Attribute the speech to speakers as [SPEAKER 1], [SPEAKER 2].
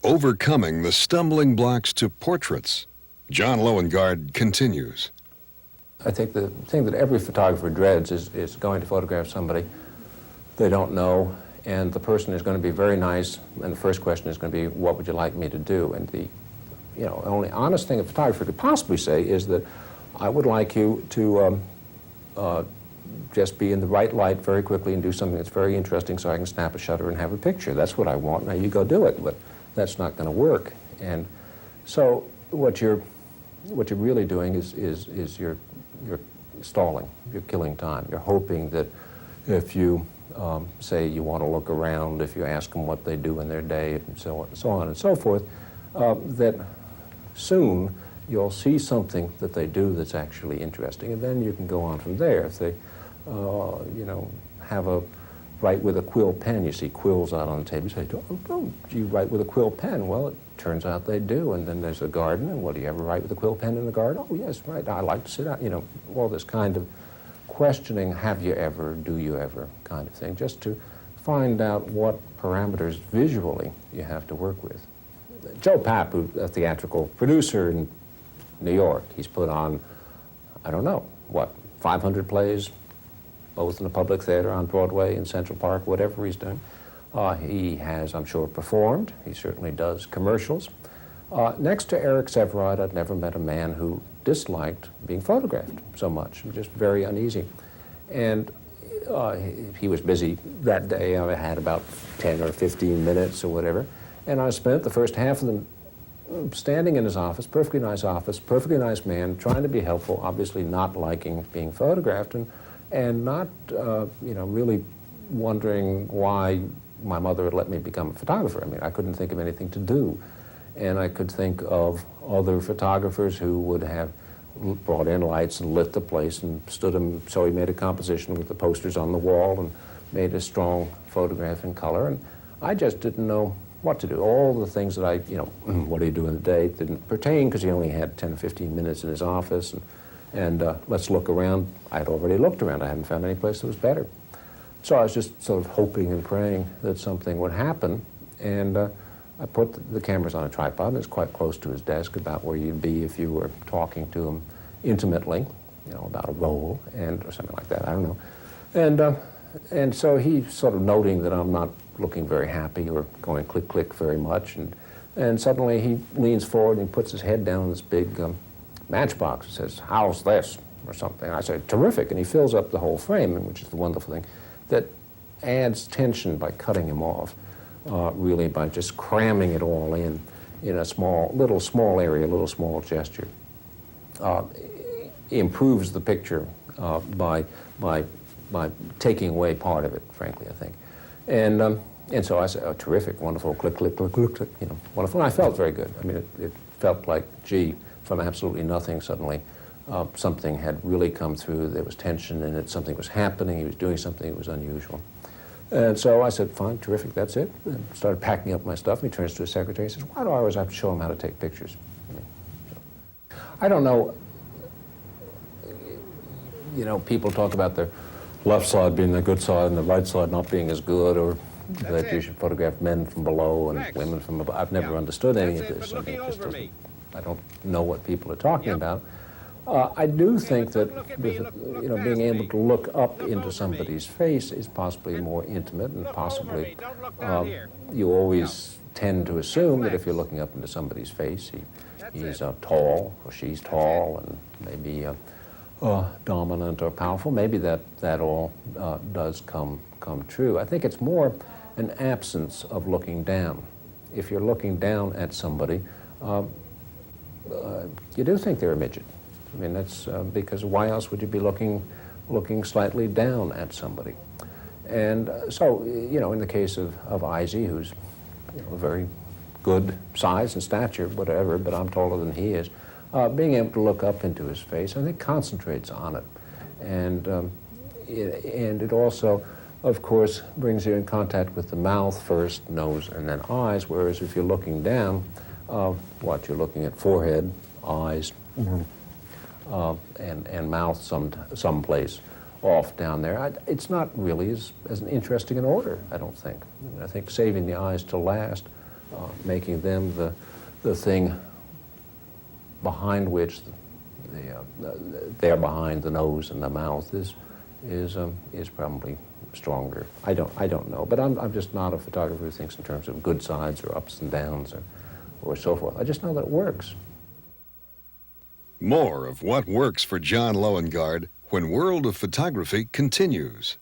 [SPEAKER 1] Overcoming the stumbling blocks to portraits. John Loengard continues.
[SPEAKER 2] I think the thing that every photographer dreads is going to photograph somebody they don't know, and the person is going to be very nice, and the first question is going to be, what would you like me to do? And the only honest thing a photographer could possibly say is that I would like you to just be in the right light very quickly and do something that's very interesting so I can snap a shutter and have a picture. That's what I want. Now you go do it, but that's not going to work. And so what you're really doing is you're stalling. You're killing time. You're hoping that if you say you want to look around, if you ask them what they do in their day, and so on and so forth, that soon you'll see something that they do that's actually interesting, and then you can go on from there. If they, have a write with a quill pen, you see quills out on the table, you say, oh, do you write with a quill pen? Well, it turns out they do. And then there's a garden, and do you ever write with a quill pen in the garden? Oh, yes, right, I like to sit out, all this kind of questioning, have you ever, do you ever kind of thing, just to find out what parameters visually you have to work with. Joe Papp, who's a theatrical producer in New York, he's put on, I don't know, 500 plays, both in the public theater, on Broadway, in Central Park, whatever he's doing. He has, I'm sure, performed. He certainly does commercials. Next to Eric Sevareid, I'd never met a man who disliked being photographed so much, just very uneasy. And he was busy that day. I had about 10 or 15 minutes or whatever. And I spent the first half of them standing in his office, perfectly nice man, trying to be helpful, obviously not liking being photographed, and not, really wondering why my mother had let me become a photographer. I mean, I couldn't think of anything to do. And I could think of other photographers who would have brought in lights and lit the place and stood him, so he made a composition with the posters on the wall and made a strong photograph in color. And I just didn't know what to do. All the things that I, what do you do in the day, didn't pertain because he only had 10 or 15 minutes in his office. And let's look around. I had already looked around. I hadn't found any place that was better. So I was just sort of hoping and praying that something would happen. And I put the cameras on a tripod, and it's quite close to his desk, about where you'd be if you were talking to him intimately, about a role or something like that. I don't know. And so he's sort of noting that I'm not looking very happy or going click, click very much. And suddenly he leans forward and he puts his head down on this big matchbox and says, how's this? Or something. I said, terrific. And he fills up the whole frame, which is the wonderful thing, that adds tension by cutting him off, really by just cramming it all in a small area, a little small gesture. Improves the picture by taking away part of it, frankly, I think. And so I said, oh, terrific, wonderful, click, click, click, click, click, wonderful. And I felt very good. I mean, it felt like, gee, from absolutely nothing, suddenly something had really come through. There was tension in it. Something was happening. He was doing something that was unusual. And so I said, fine, terrific, that's it. And started packing up my stuff. And he turns to his secretary and says, why do I always have to show him how to take pictures? I don't know. People talk about the left side being the good side and the right side not being as good, or that you should photograph men from below and women from above. I've never understood any of this. I mean, I don't know what people are talking about. I do think that being able to look up into somebody's face is possibly more intimate, and possibly you always tend to assume that if you're looking up into somebody's face, he's tall or she's tall and maybe dominant or powerful. Maybe that all does come true. I think it's more an absence of looking down. If you're looking down at somebody, you do think they're a midget. I mean, that's because why else would you be looking slightly down at somebody? And so, in the case of Izzy, who's a very good size and stature, whatever, but I'm taller than he is, being able to look up into his face, I think, concentrates on it. And it also, of course, brings you in contact with the mouth first, nose, and then eyes, whereas if you're looking down, you're looking at forehead, eyes, and mouth someplace off down there. It's not really as interesting an order, I don't think. I think saving the eyes to last making them the thing behind which they're behind the nose and the mouth is probably stronger. I don't know, but I'm just not a photographer who thinks in terms of good sides or ups and downs or so forth. I just know that it works.
[SPEAKER 1] More of what works for John Loengard when World of Photography continues.